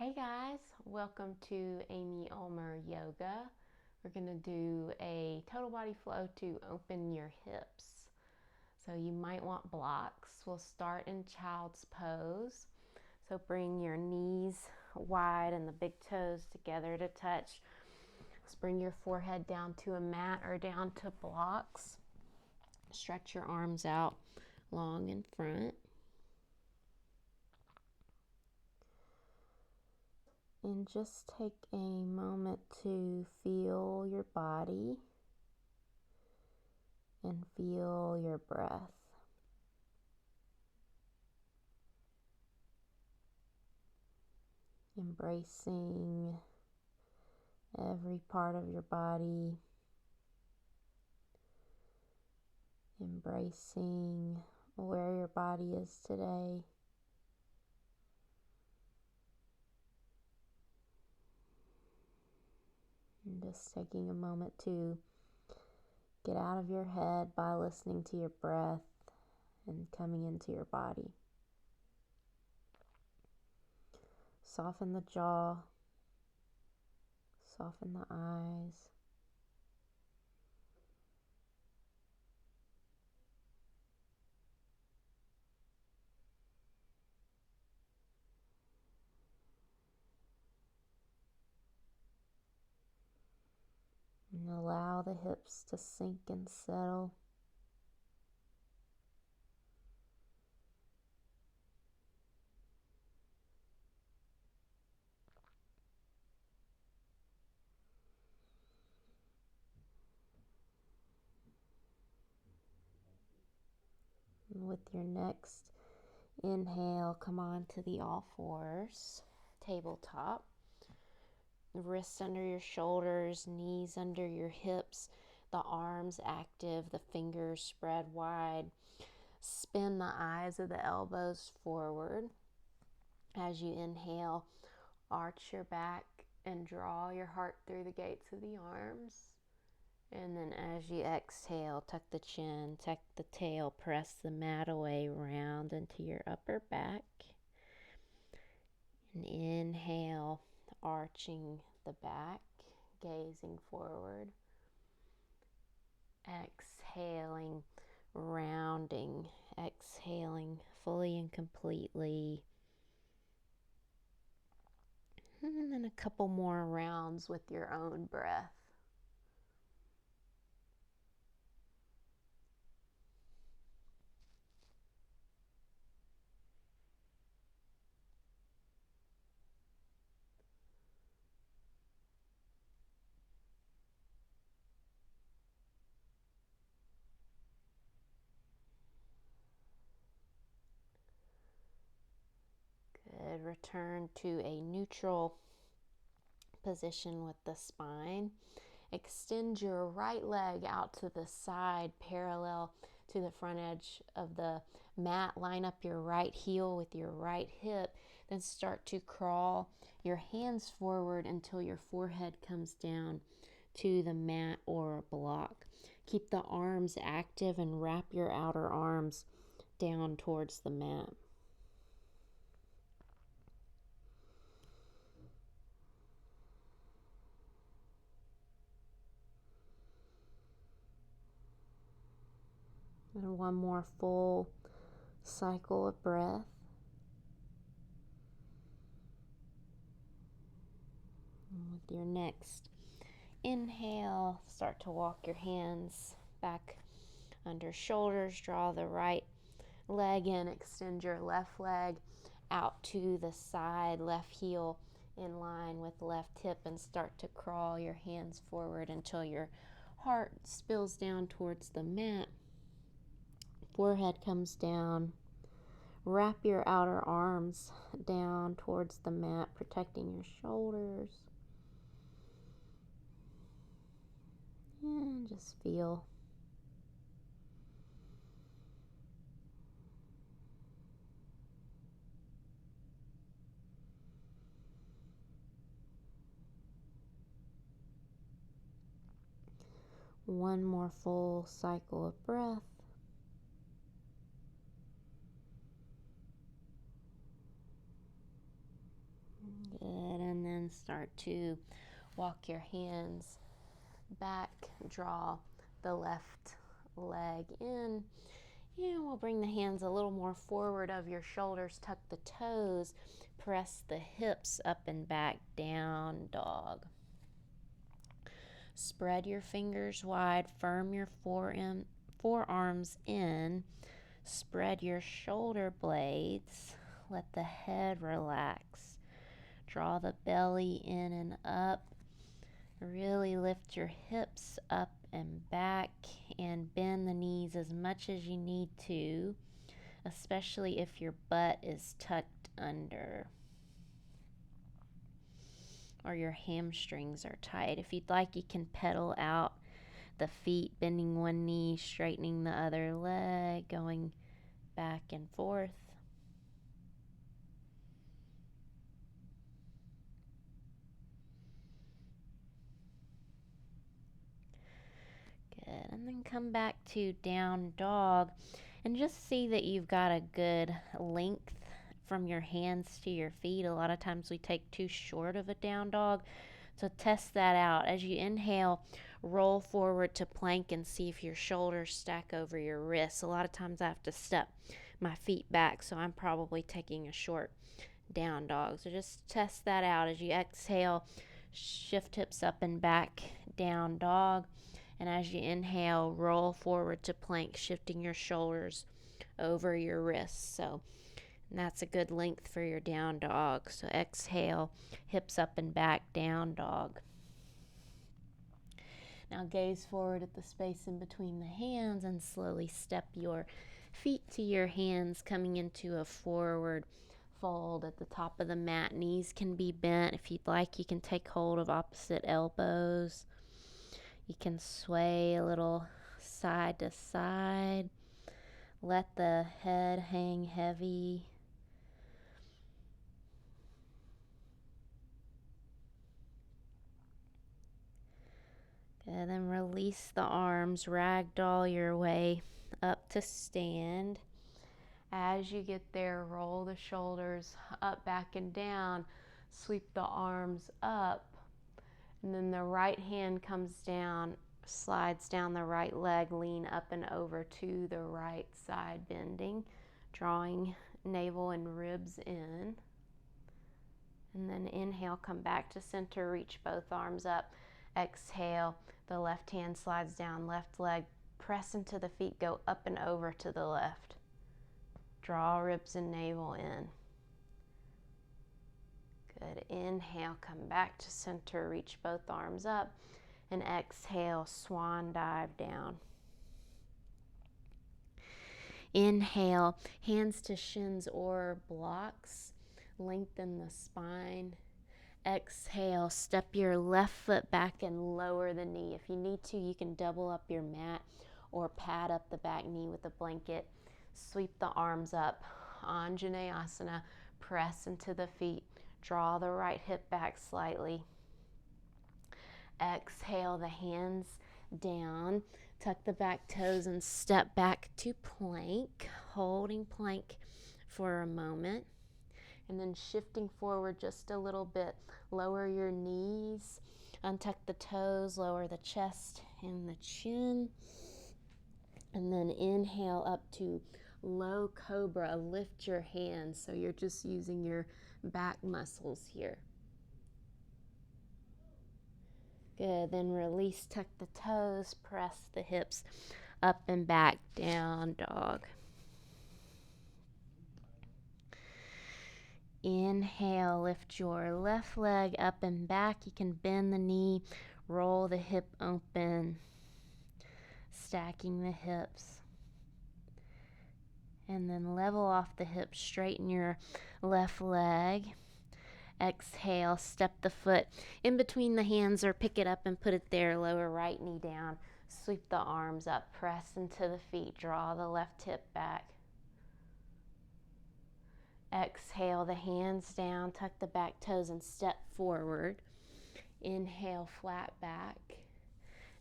Hey guys, welcome to Amy Ulmer Yoga. We're going to do a total body flow to open your hips. So you might want blocks. We'll start in child's pose. So bring your knees wide and the big toes together to touch. Let's bring your forehead down to a mat or down to blocks. Stretch your arms out long in front. And just take a moment to feel your body and feel your breath. Embracing every part of your body. Embracing where your body is today. And just taking a moment to get out of your head by listening to your breath and coming into your body. Soften the jaw, soften the eyes. And allow the hips to sink and settle. And with your next inhale, come on to the all fours, tabletop. Wrists under your shoulders, knees under your hips, the arms active, the fingers spread wide. Spin the eyes of the elbows forward. As you inhale, arch your back and draw your heart through the gates of the arms. And then as you exhale, tuck the chin, tuck the tail, press the mat away, round into your upper back. And inhale, arching the back, gazing forward. Exhaling, rounding, exhaling fully and completely. And then a couple more rounds with your own breath. Good. Return to a neutral position with the spine. Extend your right leg out to the side, parallel to the front edge of the mat. Line up your right heel with your right hip. Then start to crawl your hands forward until your forehead comes down to the mat or a block. Keep the arms active and wrap your outer arms down towards the mat. And one more full cycle of breath. And with your next inhale, start to walk your hands back under shoulders. Draw the right leg in, extend your left leg out to the side, left heel in line with left hip, and start to crawl your hands forward until your heart spills down towards the mat. Forehead comes down. Wrap your outer arms down towards the mat, protecting your shoulders. And just feel. One more full cycle of breath. Good. start to walk your hands back, draw the left leg in, and we'll bring the hands a little more forward of your shoulders, tuck the toes, press the hips up and back, down dog. Spread your fingers wide, firm your forearms in, spread your shoulder blades, let the head relax. Draw the belly in and up. Really lift your hips up and back and bend the knees as much as you need to, especially if your butt is tucked under or your hamstrings are tight. If you'd like, you can pedal out the feet, bending one knee, straightening the other leg, going back and forth. Good. And then come back to down dog and just see that you've got a good length from your hands to your feet. A lot of times we take too short of a down dog. So test that out. As you inhale, roll forward to plank and see if your shoulders stack over your wrists. A lot of times I have to step my feet back, so I'm probably taking a short down dog. So just test that out. As you exhale, shift hips up and back, down dog. And as you inhale, roll forward to plank, shifting your shoulders over your wrists. So that's a good length for your down dog. So exhale, hips up and back, down dog. Now gaze forward at the space in between the hands and slowly step your feet to your hands, coming into a forward fold at the top of the mat. Knees can be bent. If you'd like, you can take hold of opposite elbows. You can sway a little side to side. Let the head hang heavy. Good, then release the arms, ragdoll your way up to stand. As you get there, roll the shoulders up, back, and down. Sweep the arms up. And then the right hand comes down, slides down the right leg, lean up and over to the right side, bending, drawing navel and ribs in. And then inhale, come back to center, reach both arms up. Exhale, the left hand slides down, left leg, press into the feet, go up and over to the left. Draw ribs and navel in. Good. Inhale, come back to center, reach both arms up, and exhale, swan dive down. Inhale, hands to shins or blocks, lengthen the spine. Exhale, step your left foot back and lower the knee. If you need to, you can double up your mat or pad up the back knee with a blanket. Sweep the arms up, Anjaneyasana, press into the feet. Draw the right hip back slightly. Exhale, the hands down. Tuck the back toes and step back to plank. Holding plank for a moment. And then shifting forward just a little bit. Lower your knees. Untuck the toes. Lower the chest and the chin. And then inhale up to low cobra. Lift your hands so you're just using your back muscles here. Good, then release, tuck the toes, press the hips up and back, down dog. Inhale, lift your left leg up and back. You can bend the knee, roll the hip open, stacking the hips. And then level off the hips, straighten your left leg. Exhale, step the foot in between the hands or pick it up and put it there. Lower right knee down. Sweep the arms up, press into the feet. Draw the left hip back. Exhale, the hands down. Tuck the back toes and step forward. Inhale, flat back.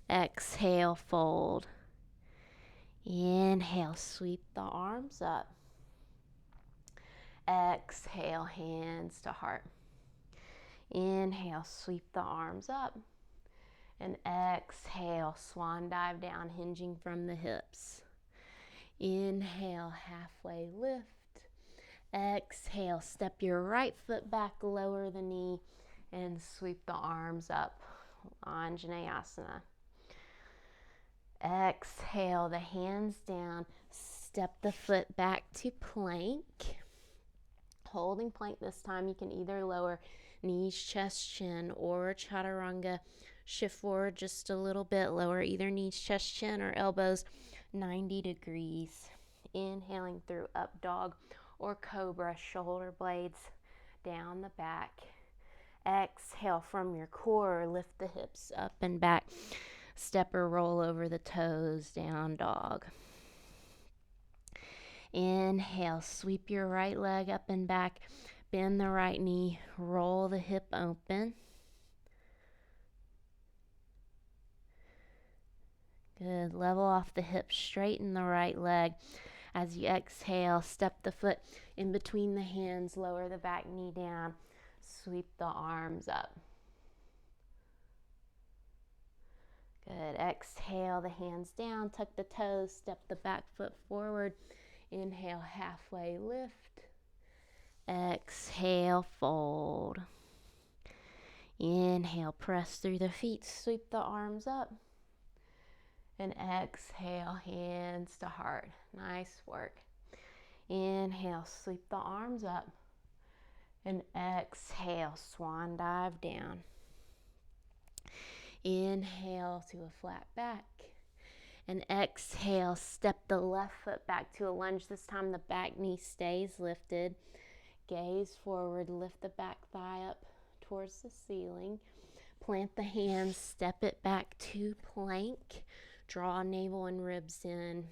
Exhale, fold. Inhale, sweep the arms up. Exhale, hands to heart. Inhale, sweep the arms up. And exhale, swan dive down, hinging from the hips. Inhale, halfway lift. Exhale, step your right foot back, lower the knee, and sweep the arms up. Anjaneyasana. Exhale, the hands down. Step the foot back to plank. Holding plank this time, you can either lower knees, chest, chin, or chaturanga. Shift forward just a little bit, lower either knees, chest, chin, or elbows 90 degrees. Inhaling through up dog or cobra, shoulder blades down the back. Exhale from your core, lift the hips up and back. Step or roll over the toes, down dog. Inhale, sweep your right leg up and back. Bend the right knee, roll the hip open. Good. Level off the hips, straighten the right leg. As you exhale, step the foot in between the hands, lower the back knee down, sweep the arms up. Good. Exhale, the hands down, tuck the toes, step the back foot forward. Inhale, halfway lift. Exhale, fold. Inhale, press through the feet, sweep the arms up. And exhale, hands to heart. Nice work. Inhale, sweep the arms up. And exhale, swan dive down. Inhale to a flat back. And exhale, step the left foot back to a lunge. This time the back knee stays lifted. Gaze forward, lift the back thigh up towards the ceiling. Plant the hands, step it back to plank. Draw navel and ribs in.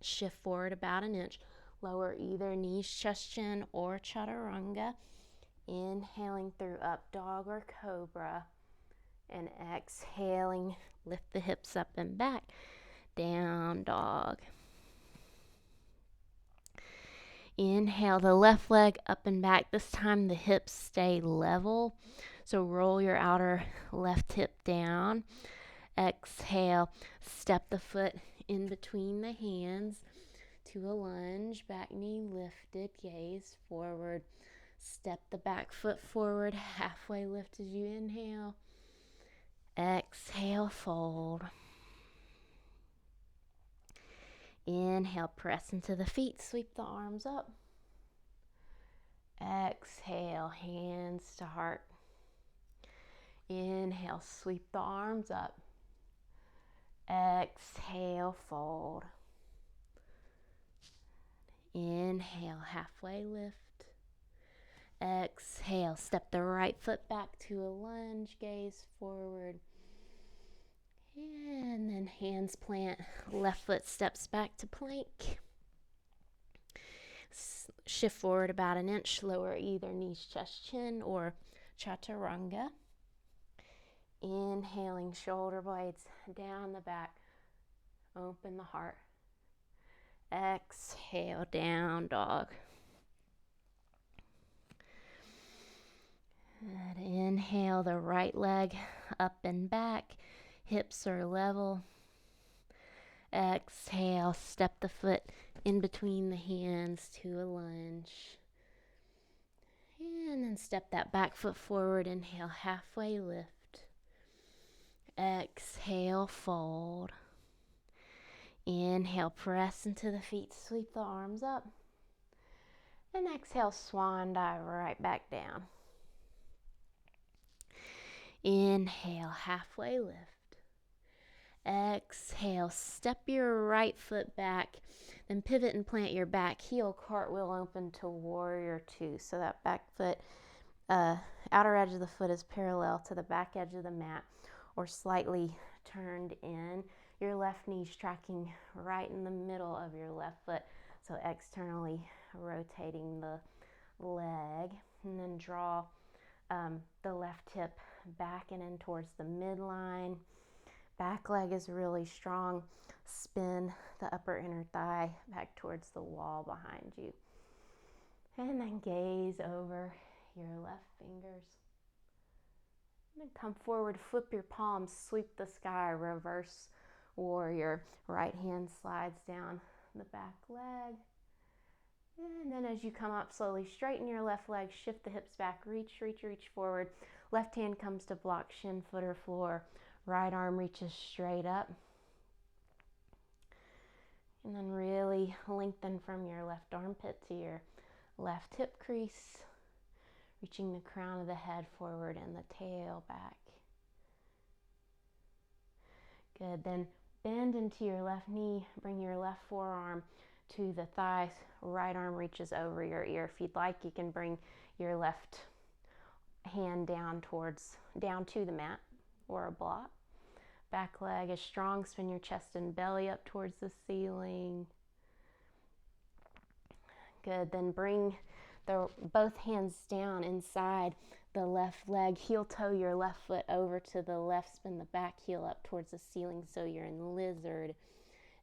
Shift forward about an inch. Lower either knees, chest, chin, or chaturanga. Inhaling through up dog or cobra. And exhaling, lift the hips up and back. Down dog. Inhale the left leg up and back. This time the hips stay level. So roll your outer left hip down. Exhale, step the foot in between the hands to a lunge. Back knee lifted, gaze forward. Step the back foot forward, halfway lift as you inhale. Exhale, fold. Inhale, press into the feet, sweep the arms up. Exhale, hands to heart. Inhale, sweep the arms up. Exhale, fold. Inhale, halfway lift. Exhale, step the right foot back to a lunge, gaze forward. And then hands plant, left foot steps back to plank. Shift forward about an inch, lower either knees, chest, chin, or chaturanga. Inhaling, shoulder blades down the back, open the heart. Exhale, down dog. Good. Inhale the right leg up and back, hips are level. Exhale, step the foot in between the hands to a lunge. And then step that back foot forward, inhale, halfway lift. Exhale, fold. Inhale, press into the feet, sweep the arms up. And exhale, swan dive right back down. Inhale, halfway lift. Exhale, step your right foot back, then pivot and plant your back heel, cartwheel open to warrior two. So that back foot, outer edge of the foot is parallel to the back edge of the mat or slightly turned in. Your left knee's tracking right in the middle of your left foot, so externally rotating the leg. And then draw the left hip back and in towards the midline. Back leg is really strong. Spin the upper inner thigh back towards the wall behind you. And then gaze over your left fingers. And come forward, flip your palms, sweep the sky, reverse warrior. Right hand slides down the back leg. And then as you come up, slowly straighten your left leg, shift the hips back, reach, reach, reach forward. Left hand comes to block shin, foot, or floor. Right arm reaches straight up. And then really lengthen from your left armpit to your left hip crease, reaching the crown of the head forward and the tail back. Good, then bend into your left knee, bring your left forearm to the thigh, right arm reaches over your ear. If you'd like, you can bring your left hand down to the mat or a block. Back leg is strong, spin your chest and belly up towards the ceiling. Good, then bring both hands down inside the left leg, heel toe your left foot over to the left, spin the back heel up towards the ceiling so you're in lizard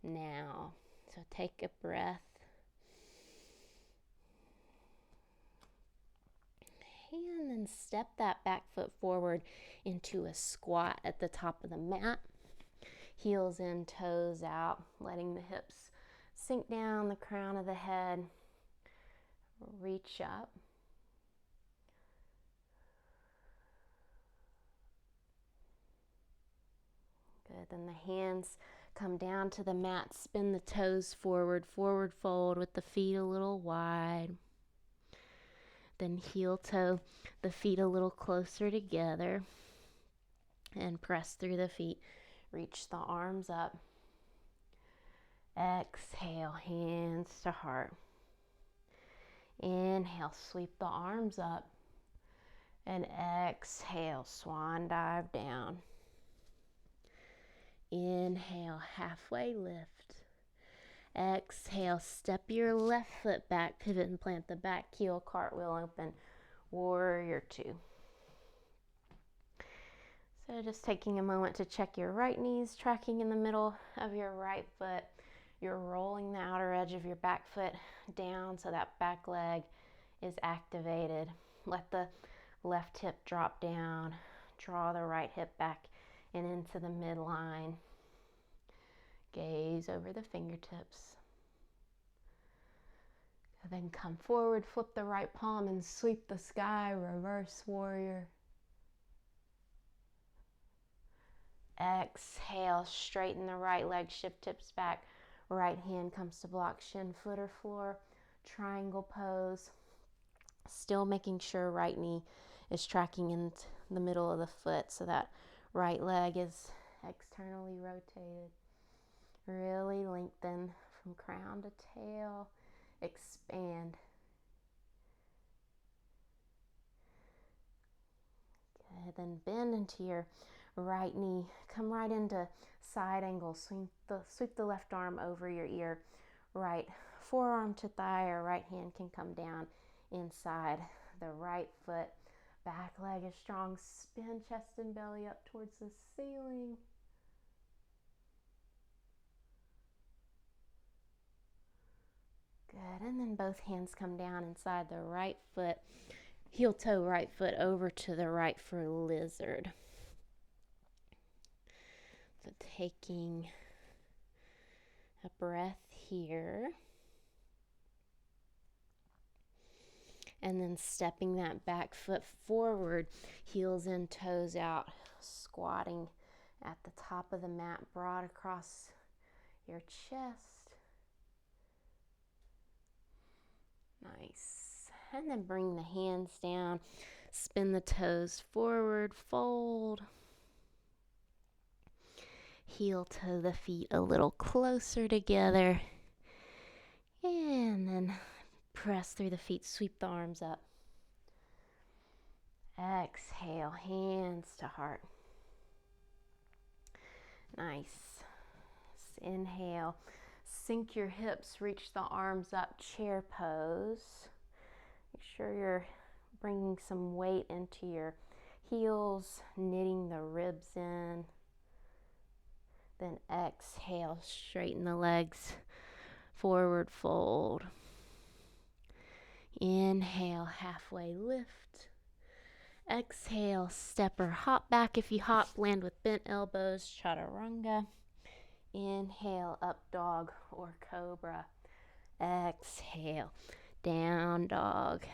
now. So take a breath. And then step that back foot forward into a squat at the top of the mat. Heels in, toes out, letting the hips sink down the crown of the head. Reach up. Good, then the hands come down to the mat, spin the toes forward, forward fold with the feet a little wide. Then heel toe the feet a little closer together and press through the feet. Reach the arms up. Exhale, hands to heart. Inhale, sweep the arms up. And exhale, swan dive down. Inhale, halfway lift. Exhale, step your left foot back, pivot and plant the back heel, cartwheel open, warrior two. So just taking a moment to check your right knees, tracking in the middle of your right foot. You're rolling the outer edge of your back foot down so that back leg is activated. Let the left hip drop down. Draw the right hip back and into the midline. Gaze over the fingertips. Then come forward, flip the right palm and sweep the sky, reverse warrior. Exhale, straighten the right leg, shift hips back. Right hand comes to block shin, foot, or floor. Triangle pose. Still making sure right knee is tracking into the middle of the foot so that right leg is externally rotated. Really lengthen from crown to tail. Expand. Good, then bend into your right knee. Come right into side angle. Sweep the left arm over your ear. Right forearm to thigh or right hand can come down inside the right foot. Back leg is strong. Spin chest and belly up towards the ceiling. Good, and then both hands come down inside the right foot. Heel toe right foot over to the right for lizard. So taking a breath here. And then stepping that back foot forward, heels in, toes out, squatting at the top of the mat, broad across your chest. Nice. And then bring the hands down, spin the toes forward, fold. Heel toe the feet a little closer together. And then press through the feet, sweep the arms up. Exhale, hands to heart. Nice. Inhale, sink your hips, reach the arms up, chair pose. Make sure you're bringing some weight into your heels, knitting the ribs in. Then exhale, straighten the legs, forward fold. Inhale, halfway lift. Exhale, step or hop back. If you hop, land with bent elbows, chaturanga. Inhale, up dog or cobra. Exhale, down dog.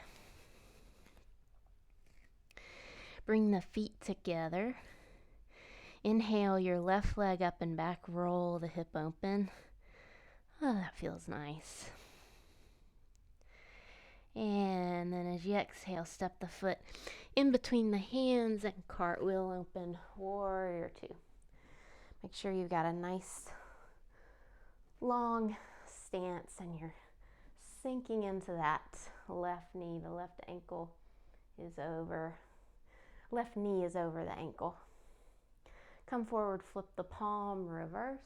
Bring the feet together. Inhale your left leg up and back, roll the hip open. Oh, that feels nice. And then as you exhale, step the foot in between the hands and cartwheel open, warrior two. Make sure you've got a nice long stance and you're sinking into that left knee. The left ankle is over, left knee is over the ankle. Come forward, flip the palm, reverse.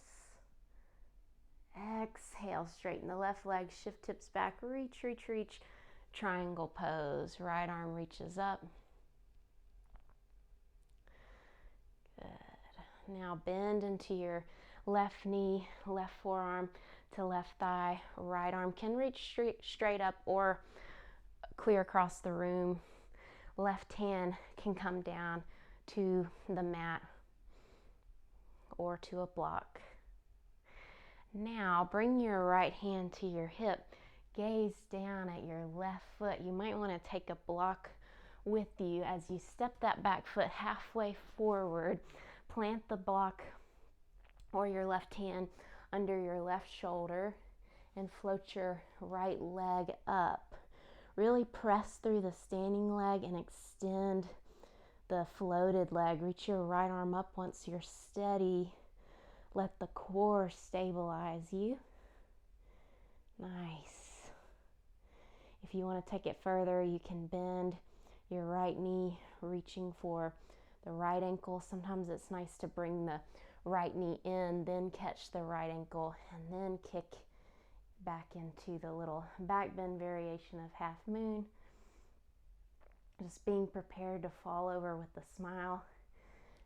Exhale, straighten the left leg, shift hips back, reach, reach, reach. Triangle pose, right arm reaches up. Good. Now bend into your left knee, left forearm to left thigh. Right arm can reach straight up or clear across the room. Left hand can come down to the mat or to a block. Now bring your right hand to your hip. Gaze down at your left foot. You might want to take a block with you as you step that back foot halfway forward. Plant the block or your left hand under your left shoulder and float your right leg up. Really press through the standing leg and extend the floated leg. Reach your right arm up once you're steady. Let the core stabilize you. Nice. If you want to take it further, you can bend your right knee, reaching for the right ankle. Sometimes it's nice to bring the right knee in, then catch the right ankle, and then kick back into the little back bend variation of half moon. Just being prepared to fall over with a smile.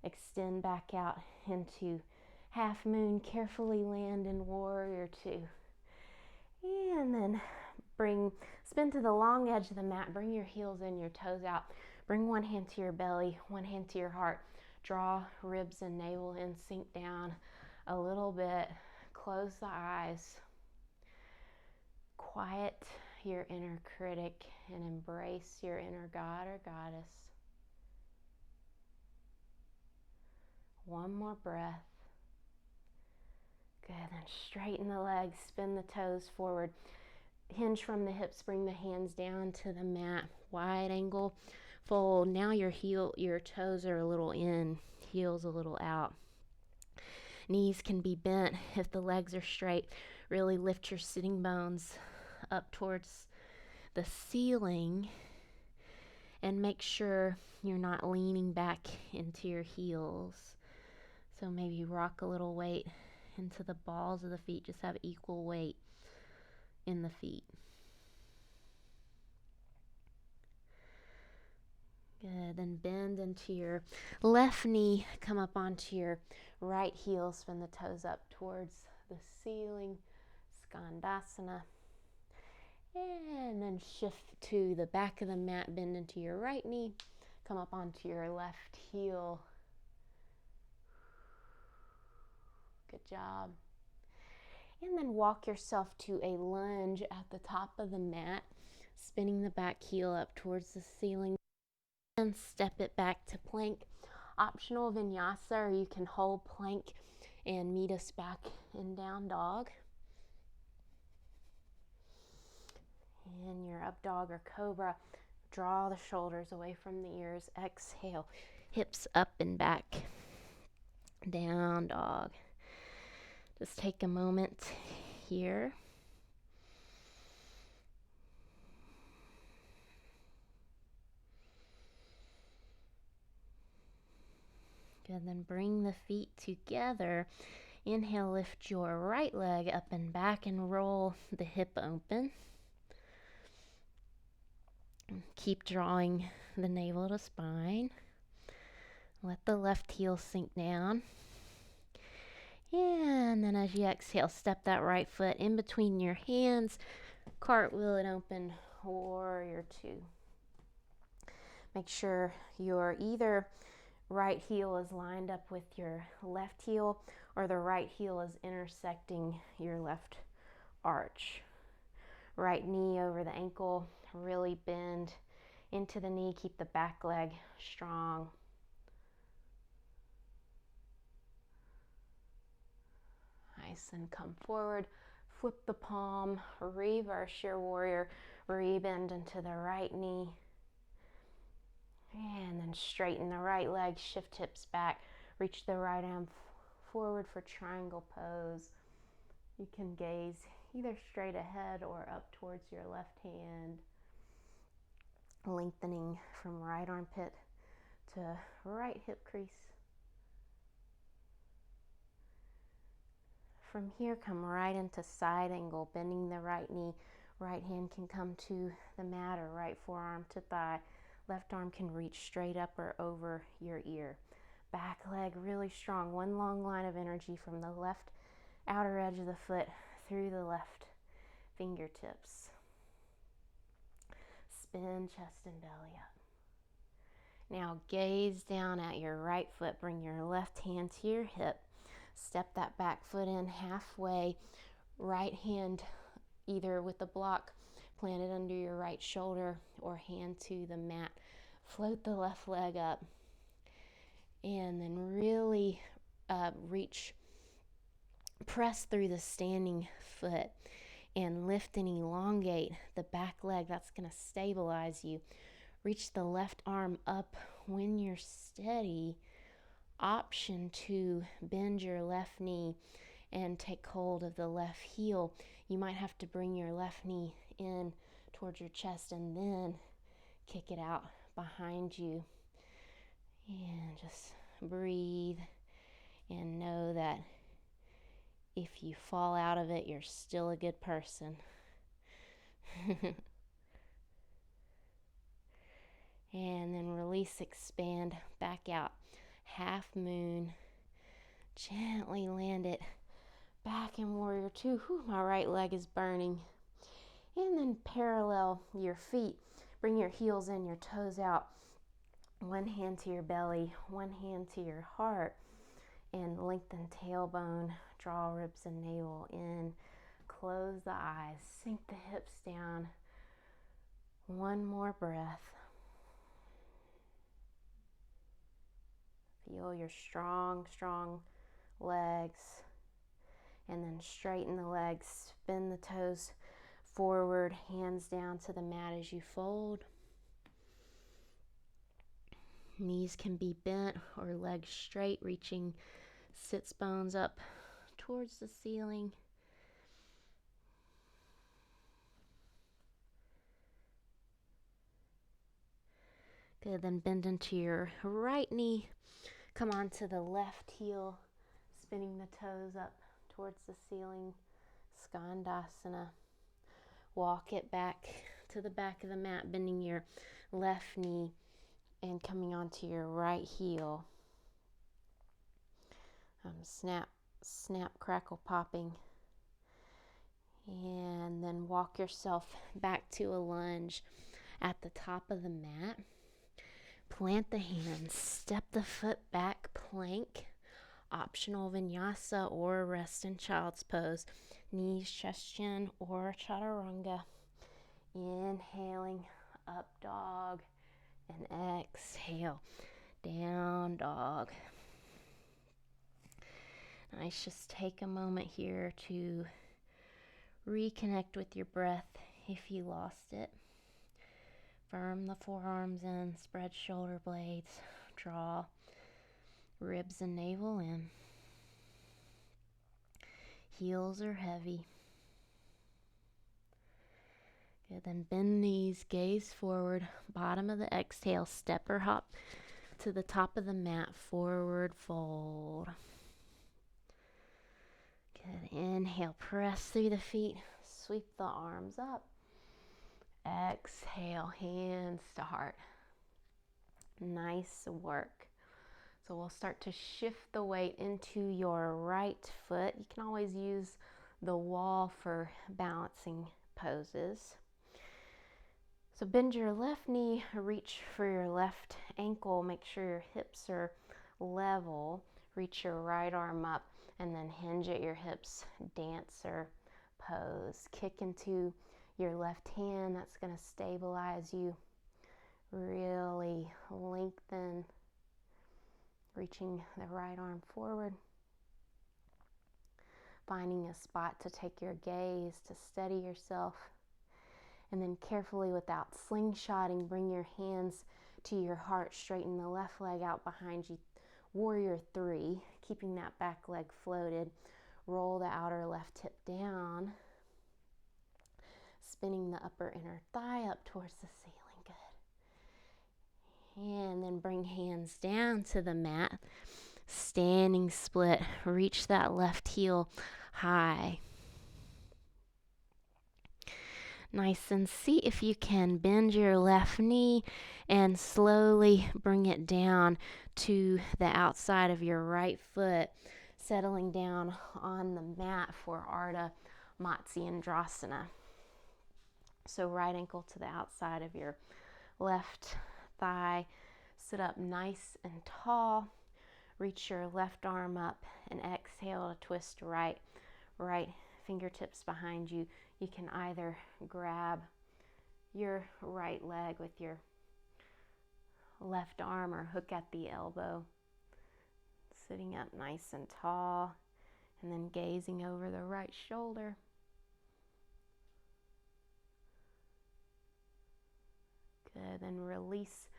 Extend back out into half moon. Carefully land in warrior two. And then spin to the long edge of the mat. Bring your heels in, your toes out. Bring one hand to your belly, one hand to your heart. Draw ribs and navel in, sink down a little bit. Close the eyes. Quiet your inner critic and embrace your inner god or goddess. One more breath. Good, then straighten the legs, spin the toes forward. Hinge from the hips, bring the hands down to the mat. Wide angle fold. Now your toes are a little in, heels a little out. Knees can be bent if the legs are straight. Really lift your sitting bones up towards the ceiling and make sure you're not leaning back into your heels. So maybe rock a little weight into the balls of the feet. Just have equal weight in the feet. Good, then bend into your left knee, come up onto your right heel, spin the toes up towards the ceiling, Skandasana. And then shift to the back of the mat, bend into your right knee, come up onto your left heel. Good job. And then walk yourself to a lunge at the top of the mat, spinning the back heel up towards the ceiling. And step it back to plank. Optional vinyasa, or you can hold plank and meet us back in down dog. And your up dog or cobra, draw the shoulders away from the ears. Exhale, hips up and back. Down dog. Just take a moment here. Good, then bring the feet together. Inhale, lift your right leg up and back and roll the hip open. Keep drawing the navel to spine. Let the left heel sink down. And then as you exhale, step that right foot in between your hands. Cartwheel it open, warrior two. Make sure your either right heel is lined up with your left heel, or the right heel is intersecting your left arch. Right knee over the ankle, really bend into the knee, keep the back leg strong. Nice, and come forward, flip the palm, reverse your warrior, rebend into the right knee, and then straighten the right leg, shift hips back, reach the right arm forward for triangle pose. You can gaze either straight ahead or up towards your left hand, lengthening from right armpit to right hip crease. From here, come right into side angle, bending the right knee. Right hand can come to the mat, or right forearm to thigh. Left arm can reach straight up or over your ear. Back leg really strong. One long line of energy from the left outer edge of the foot through the left fingertips. Spin chest and belly up. Now gaze down at your right foot. Bring your left hand to your hip. Step that back foot in halfway. Right hand either with the block planted under your right shoulder or hand to the mat. Float the left leg up. And then really press through the standing foot and lift and elongate the back leg. That's going to stabilize you. Reach the left arm up when you're steady. Option to bend your left knee and take hold of the left heel. You might have to bring your left knee in towards your chest and then kick it out behind you. And just breathe and know that if you fall out of it, you're still a good person. And then release, expand, back out. Half moon. Gently land it back in warrior two. Whew, my right leg is burning. And then parallel your feet. Bring your heels in, your toes out. One hand to your belly, one hand to your heart. And lengthen tailbone, draw ribs and navel in. Close the eyes, sink the hips down. One more breath. Feel your strong legs. And then straighten the legs, spin the toes forward, hands down to the mat as you fold. Knees can be bent or legs straight, reaching sits bones up towards the ceiling. Good, then bend into your right knee. Come onto the left heel, spinning the toes up towards the ceiling. Skandasana. Walk it back to the back of the mat, bending your left knee and coming onto your right heel. Snap, crackle, popping. And then walk yourself back to a lunge at the top of the mat. Plant the hands, step the foot back, plank. Optional vinyasa or rest in child's pose. Knees, chest, chin, or chaturanga. Inhaling, up dog, and exhale, down dog. Nice, just take a moment here to reconnect with your breath if you lost it. Firm the forearms in, spread shoulder blades, draw ribs and navel in. Heels are heavy. Good, then bend knees, gaze forward, bottom of the exhale, step or hop to the top of the mat, forward fold. Good, inhale, press through the feet, sweep the arms up. Exhale, hands to heart. Nice work. So we'll start to shift the weight into your right foot. You can always use the wall for balancing poses. So bend your left knee, reach for your left ankle, make sure your hips are level, reach your right arm up, and then hinge at your hips, dancer pose. Kick into your left hand, that's going to stabilize you. Really lengthen, reaching the right arm forward. Finding a spot to take your gaze, to steady yourself. And then carefully, without slingshotting, bring your hands to your heart. Straighten the left leg out behind you. Warrior 3, keeping that back leg floated. Roll the outer left hip down. Spinning the upper inner thigh up towards the ceiling. Good. And then bring hands down to the mat. Standing split. Reach that left heel high. Nice, and see if you can bend your left knee and slowly bring it down to the outside of your right foot, settling down on the mat for Ardha Matsyendrasana. So right ankle to the outside of your left thigh. Sit up nice and tall. Reach your left arm up and exhale to twist right fingertips behind you. You can either grab your right leg with your left arm or hook at the elbow. Sitting up nice and tall and then gazing over the right shoulder. Good, then release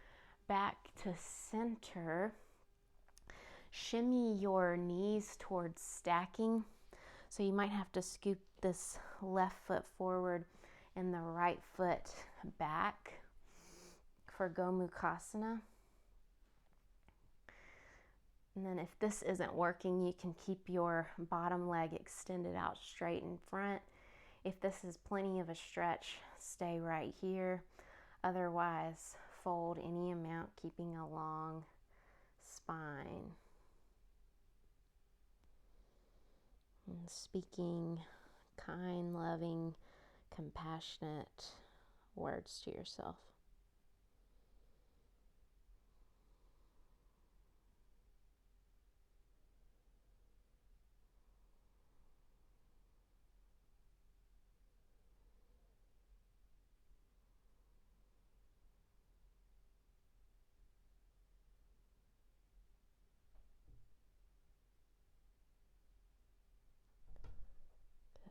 back to center. Shimmy your knees towards stacking. So you might have to scoop this left foot forward and the right foot back for Gomukhasana. And then if this isn't working, you can keep your bottom leg extended out straight in front. If this is plenty of a stretch, stay right here. Otherwise, fold any amount, keeping a long spine. And speaking kind, loving, compassionate words to yourself.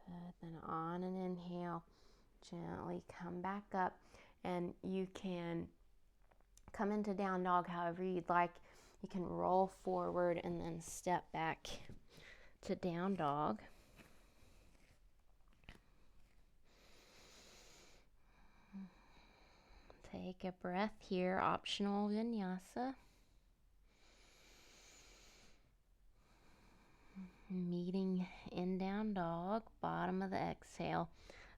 Good. Then on an inhale, gently come back up, and you can come into down dog however you'd like. You can roll forward and then step back to down dog. Take a breath here, optional vinyasa. Meeting in down dog, bottom of the exhale,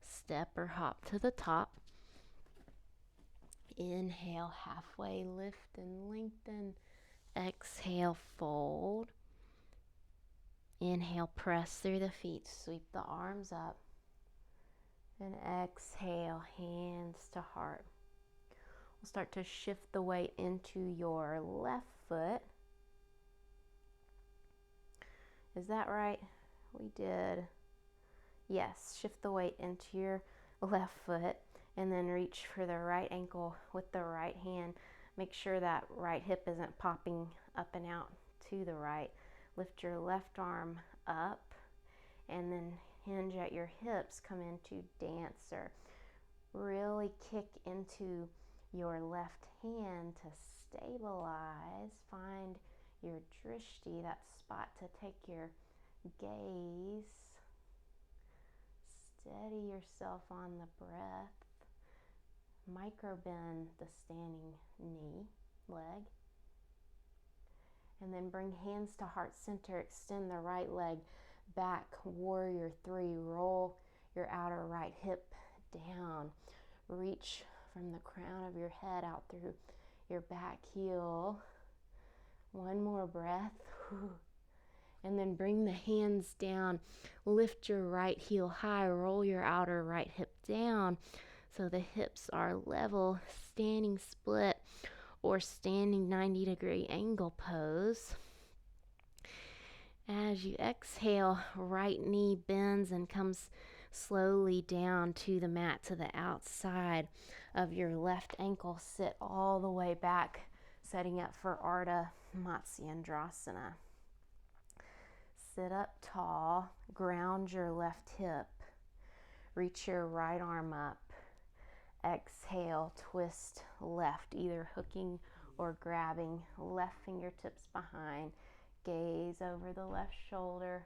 step or hop to the top. Inhale, halfway lift and lengthen. Exhale, fold. Inhale, press through the feet, sweep the arms up. And exhale, hands to heart. We'll start to shift the weight into your left foot. Is that right? We did. Yes, shift the weight into your left foot and then reach for the right ankle with the right hand. Make sure that right hip isn't popping up and out to the right. Lift your left arm up and then hinge at your hips. Come into dancer. Really kick into your left hand to stabilize. Find your drishti, that spot to take your gaze. Steady yourself on the breath. Micro bend the standing knee, leg. And then bring hands to heart center. Extend the right leg back. Warrior 3. Roll your outer right hip down. Reach from the crown of your head out through your back heel. One more breath. And then bring the hands down. Lift your right heel high. Roll your outer right hip down. so the hips are level, standing split or standing 90-degree angle pose. As you exhale, right knee bends and comes slowly down to the mat, to the outside of your left ankle. Sit all the way back, setting up for Ardha Matsyendrasana. Sit up tall, ground your left hip, reach your right arm up. Exhale, twist left, either hooking or grabbing, left fingertips behind. Gaze over the left shoulder.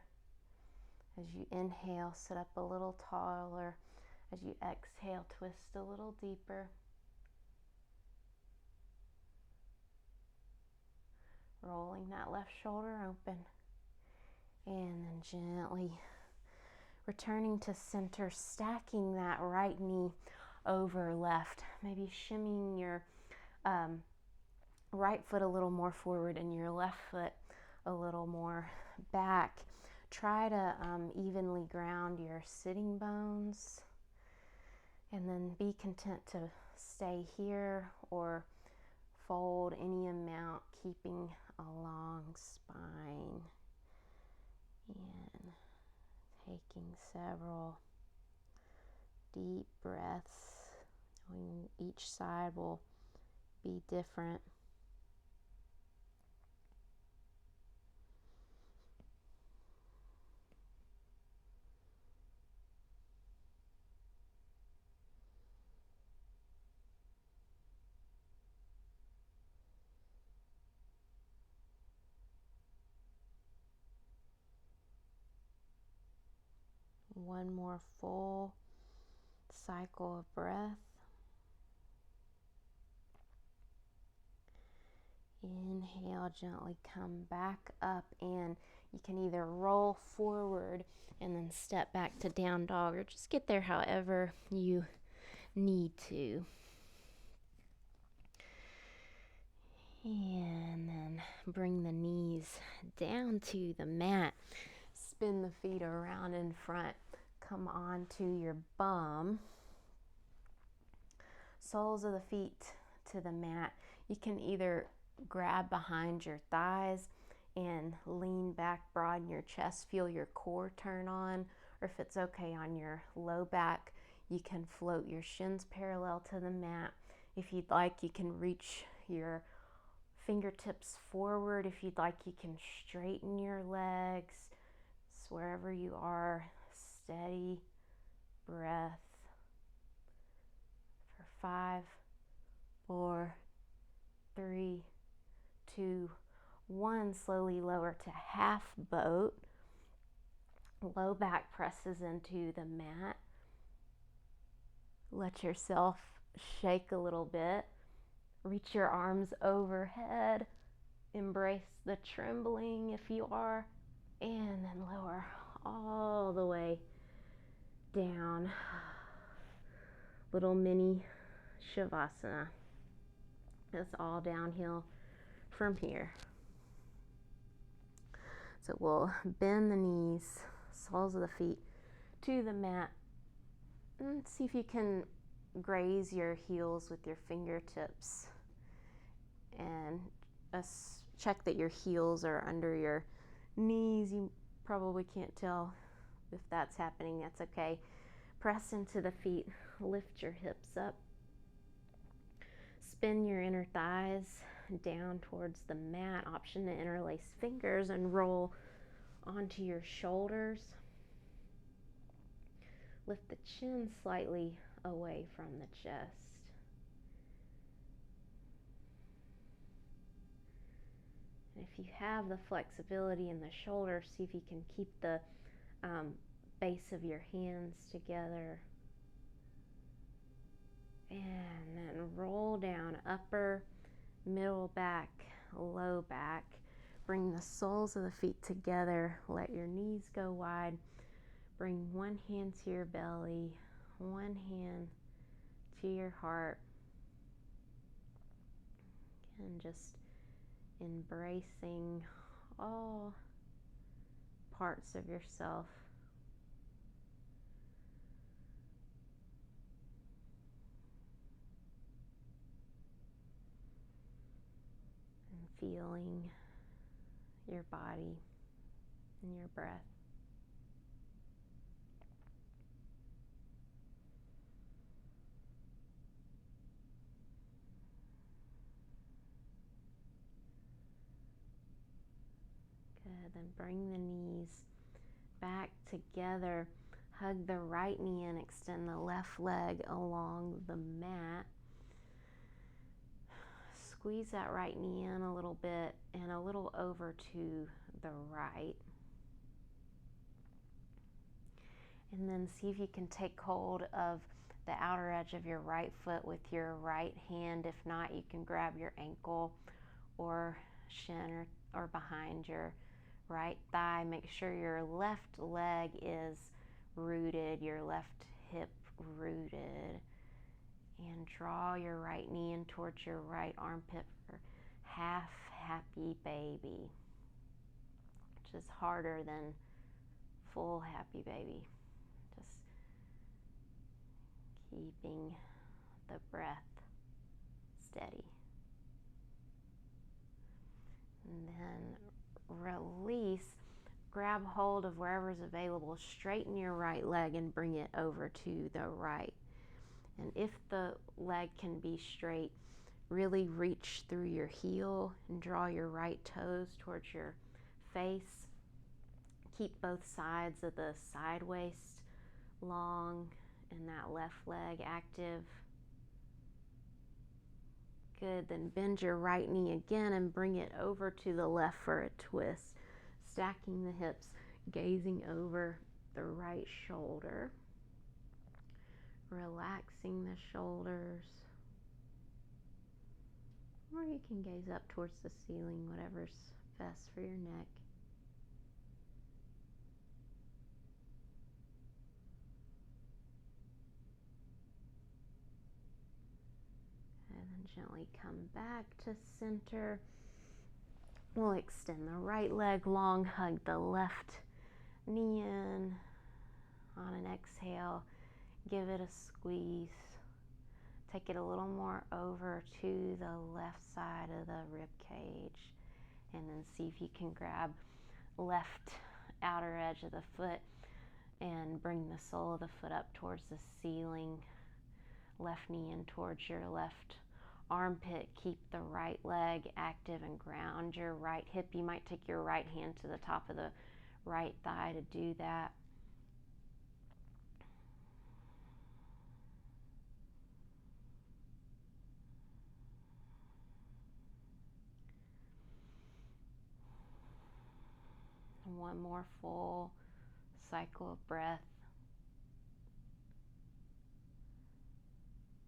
As you inhale, sit up a little taller. As you exhale, twist a little deeper. Rolling that left shoulder open. And then gently returning to center, stacking that right knee over left. Maybe shimmying your right foot a little more forward and your left foot a little more back. Try to evenly ground your sitting bones, and then be content to stay here or fold any amount, keeping a long spine. And taking several deep breaths. Each side will be different. One more full cycle of breath. Inhale, gently come back up, and you can either roll forward and then step back to down dog, or just get there however you need to. And then bring the knees down to the mat. Spin the feet around in front. Come on to your bum. Soles of the feet to the mat. You can either grab behind your thighs and lean back, broaden your chest, feel your core turn on, or if it's okay on your low back, you can float your shins parallel to the mat. If you'd like, you can reach your fingertips forward. If you'd like, you can straighten your legs. So wherever you are, steady breath for 5, 4, 3, 2, 1. Slowly lower to half boat. Low back presses into the mat. Let yourself shake a little bit. Reach your arms overhead. Embrace the trembling if you are. And then lower all the way down. Little mini Shavasana. It's all downhill from here. So we'll bend the knees, soles of the feet to the mat, and see if you can graze your heels with your fingertips, and check that your heels are under your knees. You probably can't tell if that's happening. That's okay. Press into the feet, lift your hips up, spin your inner thighs down towards the mat. Option to interlace fingers and roll onto your shoulders. Lift the chin slightly away from the chest. And if you have the flexibility in the shoulders, see if you can keep the base of your hands together. And then roll down, upper, middle back, low back. Bring the soles of the feet together. Let your knees go wide. Bring one hand to your belly, one hand to your heart. And just embracing all parts of yourself. feeling your body and your breath. Good, then bring the knees back together. Hug the right knee and extend the left leg along the mat. Squeeze that right knee in a little bit and a little over to the right. And then see if you can take hold of the outer edge of your right foot with your right hand. If not, you can grab your ankle or shin or behind your right thigh. Make sure your left leg is rooted, your left hip rooted. And draw your right knee in towards your right armpit for half happy baby, which is harder than full happy baby. Just keeping the breath steady. And then release. Grab hold of wherever's available. Straighten your right leg and bring it over to the right. And if the leg can be straight, really reach through your heel and draw your right toes towards your face. Keep both sides of the side waist long and that left leg active. Good, then bend your right knee again and bring it over to the left for a twist. Stacking the hips, gazing over the right shoulder. Relaxing the shoulders. Or you can gaze up towards the ceiling, whatever's best for your neck. And then gently come back to center. We'll extend the right leg long, hug the left knee in. On an exhale, give it a squeeze. Take it a little more over to the left side of the rib cage. And then see if you can grab left outer edge of the foot and bring the sole of the foot up towards the ceiling. Left knee in towards your left armpit. Keep the right leg active and ground your right hip. You might take your right hand to the top of the right thigh to do that. And one more full cycle of breath.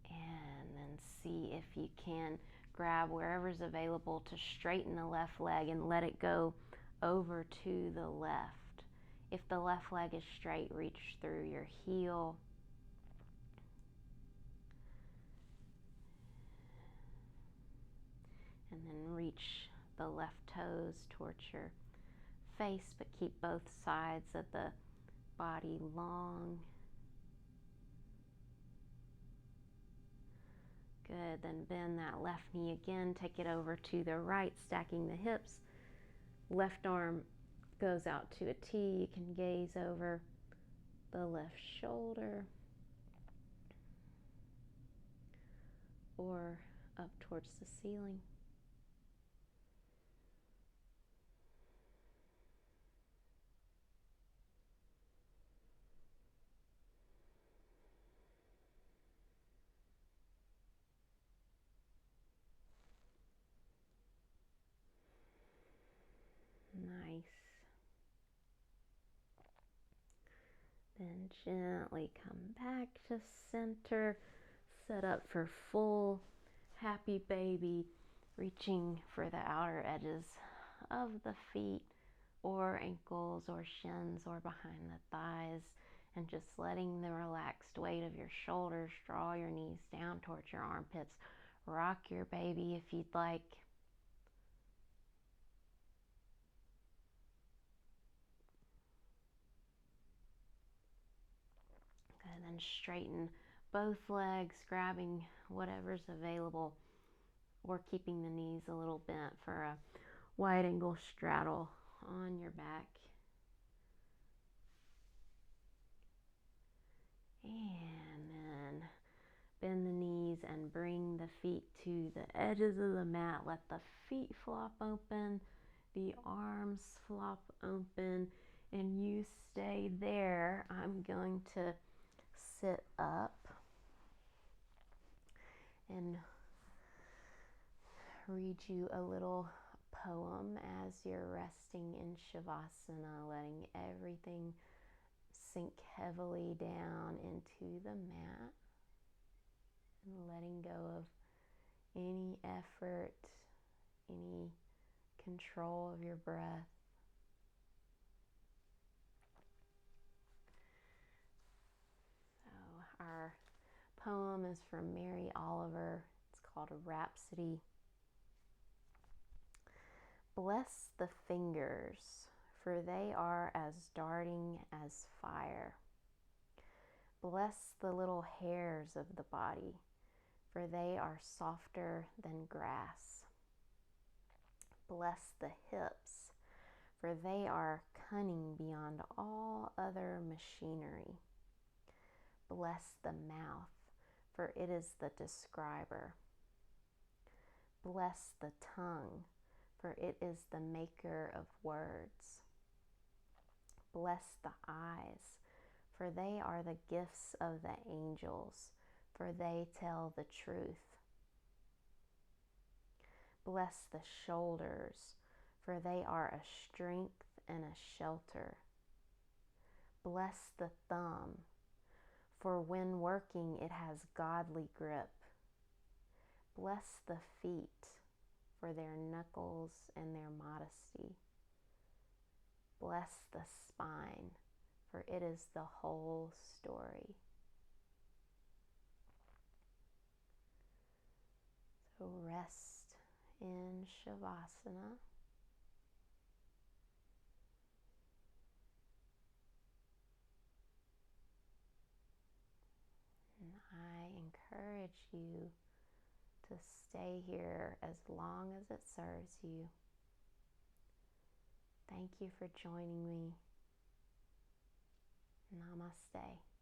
And then see if you can grab wherever's available to straighten the left leg and let it go over to the left. If the left leg is straight, reach through your heel. And then reach the left toes towards your face, but keep both sides of the body long. Good, then bend that left knee again, take it over to the right, stacking the hips. Left arm goes out to a T. You can gaze over the left shoulder or up towards the ceiling. Nice. Then gently come back to center. Set up for full happy baby. Reaching for the outer edges of the feet or ankles or shins or behind the thighs. And just letting the relaxed weight of your shoulders draw your knees down towards your armpits. Rock your baby if you'd like. And then straighten both legs, grabbing whatever's available or keeping the knees a little bent for a wide angle straddle on your back. And then bend the knees and bring the feet to the edges of the mat. Let the feet flop open, the arms flop open, and you stay there. I'm going to sit up and read you a little poem as you're resting in Shavasana, letting everything sink heavily down into the mat and letting go of any effort, any control of your breath. So our poem is from Mary Oliver. It's called a Rhapsody. Bless the fingers, for they are as darting as fire. Bless the little hairs of the body, for they are softer than grass. Bless the hips, for they are cunning beyond all other machinery. Bless the mouth, for it is the describer. Bless the tongue, for it is the maker of words. Bless the eyes, for they are the gifts of the angels, for they tell the truth. Bless the shoulders, for they are a strength and a shelter. Bless the thumb, for when working it has godly grip. Bless the feet, for their knuckles and their modesty. Bless the spine, for it is the whole story. So rest in Shavasana. And I encourage you to stay here as long as it serves you. Thank you for joining me. Namaste.